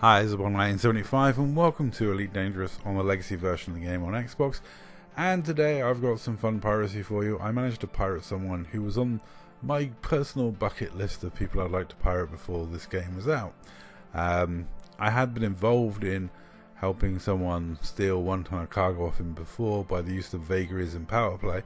Hi, this is 1975 and welcome to Elite Dangerous on the legacy version of the game on Xbox. And today I've got some fun piracy for you. I managed to pirate someone who was on my personal bucket list of people I'd like to pirate before this game was out. I had been involved in helping someone steal one ton of cargo off him before by the use of vagaries and power play,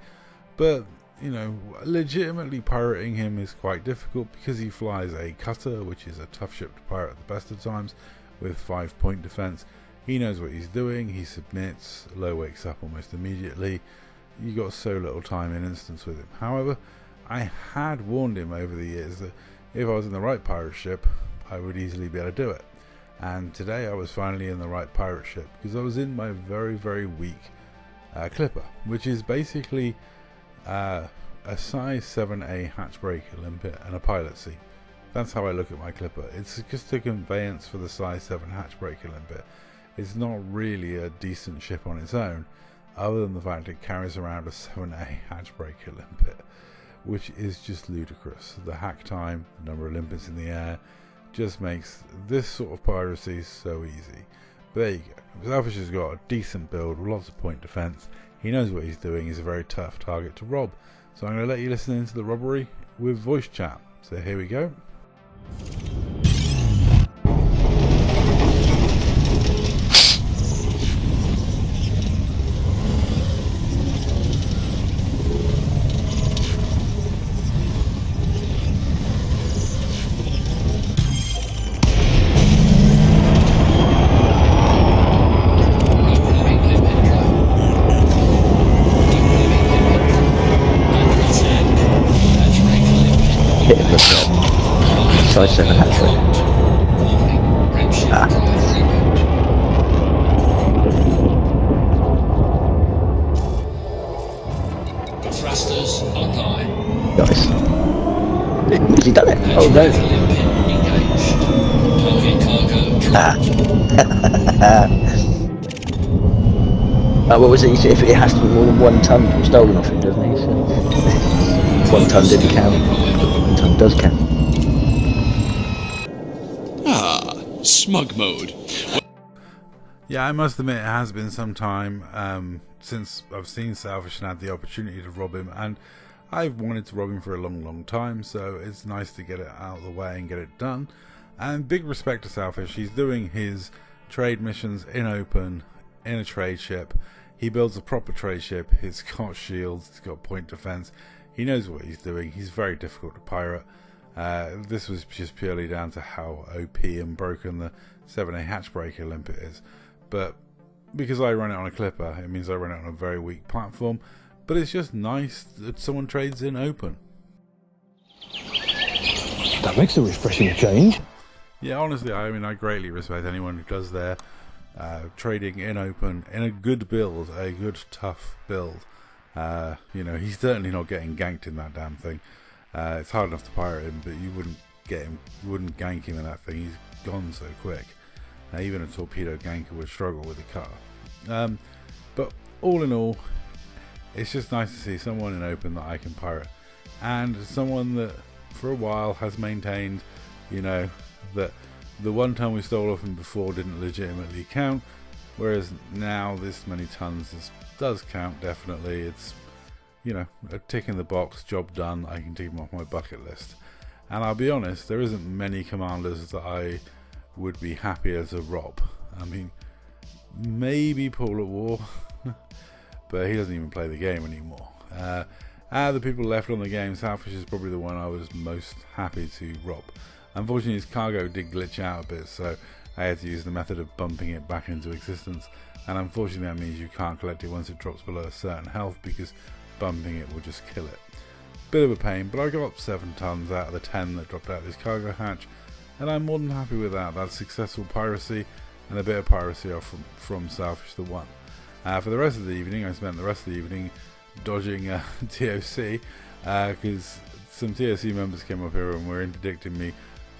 but you know, legitimately pirating him is quite difficult because he flies a cutter, which is a tough ship to pirate at the best of times, with 5-point defense. He knows what he's doing, he submits, Low wakes up almost immediately. You got so little time in instance with him. However, I had warned him over the years that if I was in the right pirate ship, I would easily be able to do it. And today I was finally in the right pirate ship because I was in my very weak clipper, which is basically a size 7A hatchbreaker limpet and a pilot seat. That's how I look at my clipper. It's just a conveyance for the size 7 hatchbreaker limpet. It's not really a decent ship on its own, other than the fact it carries around a 7A hatchbreaker limpet, which is just ludicrous. The hack time, the number of limpets in the air, just makes this sort of piracy so easy. But there you go. Selfish has got a decent build with lots of point defense. He knows what he's doing. He's a very tough target to rob. So I'm going to let you listen into the robbery with voice chat. So here we go. Size 7 hatchback. Thrusters online. Nice. Has he done it? Oh no. Engaged. Target cargo. What was it? If it has to be more than 1 ton stolen off him, doesn't he? So 1 ton didn't count. 1 ton does count. Smug mode. Yeah, I must admit it has been some time since I've seen Selfish and had the opportunity to rob him, and I've wanted to rob him for a long time, so it's nice to get it out of the way and get it done. And big respect to Selfish. He's doing his trade missions in open, in a trade ship. He builds a proper trade ship. He's got shields, he's got point defense. He knows what he's doing. He's very difficult to pirate. This was just purely down to how OP and broken the 7A hatchbreaker limpet is. But because I run it on a clipper, it means I run it on a very weak platform. But it's just nice that someone trades in open. That makes a refreshing change. Yeah, honestly, I mean, I greatly respect anyone who does their trading in open, in a good build, a good tough build. You know, he's certainly not getting ganked in that damn thing. It's hard enough to pirate him, but you wouldn't get him, you wouldn't gank him in that thing. He's gone so quick. Even a torpedo ganker would struggle with the cutter. But all in all, it's just nice to see someone in open that I can pirate, and someone that for a while has maintained, you know, that the 1 ton we stole off him before didn't legitimately count, whereas now this many tons does count. Definitely, it's, you know, a tick in the box, job done. I can take him off my bucket list. And I'll be honest, there isn't many commanders that I would be happier to rob. I mean, maybe Paul at War, but he doesn't even play the game anymore. Out of the people left on the game, Selfish is probably the one I was most happy to rob. Unfortunately, his cargo did glitch out a bit, so I had to use the method of bumping it back into existence. And unfortunately, that means you can't collect it once it drops below a certain health, because bumping it will just kill it. Bit of a pain, but I got 7 tons out of the 10 that dropped out of this cargo hatch, and I'm more than happy with that. That's successful piracy, and a bit of piracy off from SouthishTheOne. For the rest of the evening, I spent the rest of the evening dodging TOC, because some TOC members came up here and were interdicting me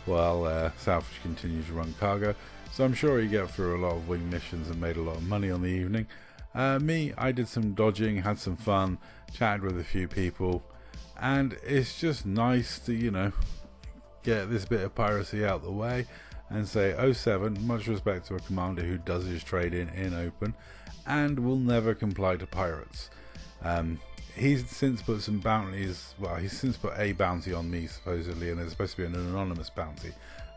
while Selfish continues to run cargo. So I'm sure he got through a lot of wing missions and made a lot of money on the evening. Me, I did some dodging, had some fun, chatted with a few people, and it's just nice to, you know, get this bit of piracy out the way and say, "Oh 07, much respect to a commander who does his trading in open and will never comply to pirates." He's since put some bounties, well, he's since put a bounty on me supposedly, and there's supposed to be an anonymous bounty,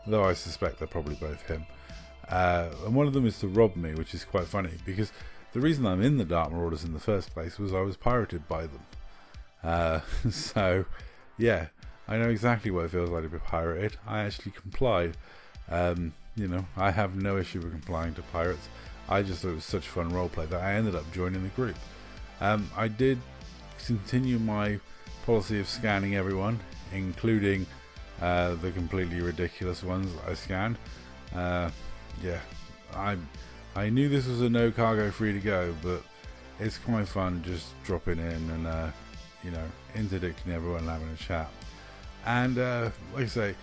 though I suspect they're probably both him. And one of them is to rob me, which is quite funny, because the reason I'm in the Dark Marauders in the first place was I was pirated by them. So, yeah, I know exactly what it feels like to be pirated. I actually complied. You know, I have no issue with complying to pirates. I just thought it was such fun roleplay that I ended up joining the group. I did continue my policy of scanning everyone, including the completely ridiculous ones that I scanned. Yeah, I knew this was a no cargo free to go, but it's quite fun just dropping in and you know, interdicting everyone and having a chat. And like I say,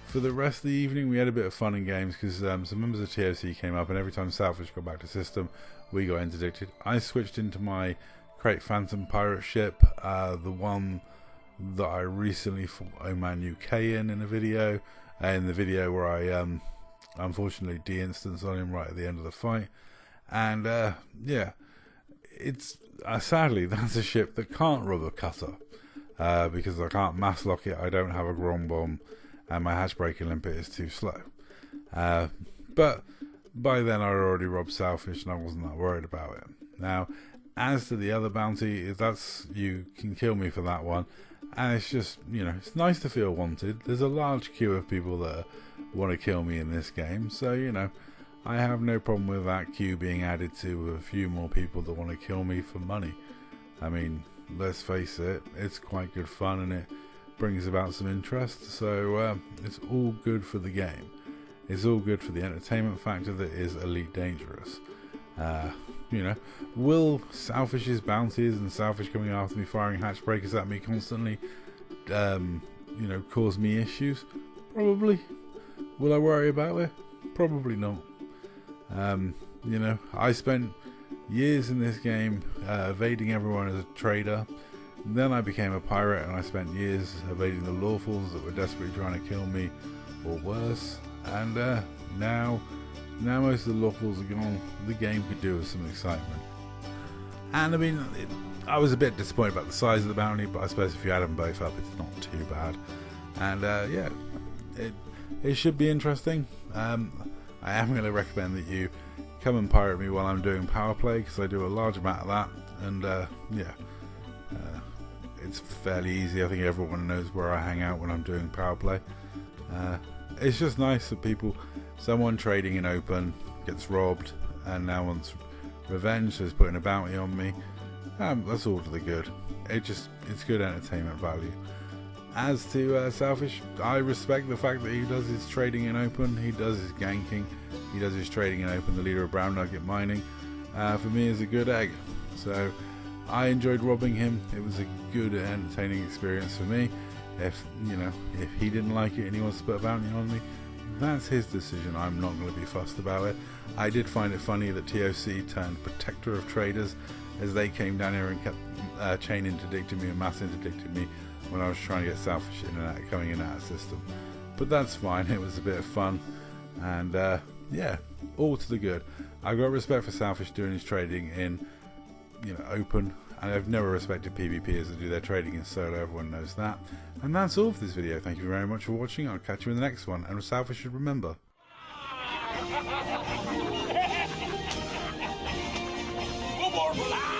for the rest of the evening we had a bit of fun and games, because some members of TOC came up, and every time Selfish got back to system we got interdicted. I switched into my Crate Phantom pirate ship, the one that I recently fought Oman UK in the video where I unfortunately de-instanced on him right at the end of the fight. And yeah, it's sadly that's a ship that can't rub a cutter, because I can't mass lock it, I don't have a Grom bomb, and my hatch breaking limpet is too slow. But by then I already robbed Selfish and I wasn't that worried about it. Now, as to the other bounty, that's, you can kill me for that one, and it's just, you know, it's nice to feel wanted. There's a large queue of people that want to kill me in this game, so, you know, I have no problem with that queue being added to a few more people that want to kill me for money. I mean, let's face it, it's quite good fun and it brings about some interest, so it's all good for the game. It's all good for the entertainment factor that is Elite Dangerous. You know, will Selfish's bounties and Selfish coming after me, firing hatch breakers at me constantly, you know, cause me issues? Probably. Will I worry about it? Probably not. You know, I spent years in this game evading everyone as a trader. Then I became a pirate, and I spent years evading the lawfuls that were desperately trying to kill me, or worse. And now most of the lawfuls are gone, the game could do with some excitement. And I mean, I was a bit disappointed about the size of the bounty, but I suppose if you add them both up, it's not too bad. And yeah, it should be interesting. I am going to recommend that you come and pirate me while I'm doing power play, because I do a large amount of that. And yeah, it's fairly easy. I think everyone knows where I hang out when I'm doing power play. It's just nice that someone trading in open gets robbed and now wants revenge, so is putting a bounty on me. That's all to the good. It's good entertainment value. As to Selfish, I respect the fact that he does his trading in open, he does his ganking, he does his trading in open, the leader of Brown Nugget Mining. For me, is a good egg. So I enjoyed robbing him. It was a good, entertaining experience for me. If he didn't like it and he wants to put a bounty on me, that's his decision. I'm not going to be fussed about it. I did find it funny that TOC turned protector of traders, as they came down here and kept chain interdicting me and mass interdicting me when I was trying to get Selfish in and out, coming in and out of system. But that's fine. It was a bit of fun, and yeah, all to the good. I've got respect for Selfish doing his trading in, open. And I've never respected PvPers that do their trading in solo, everyone knows that. And that's all for this video. Thank you very much for watching. I'll catch you in the next one. And Selfish should remember. No more fly!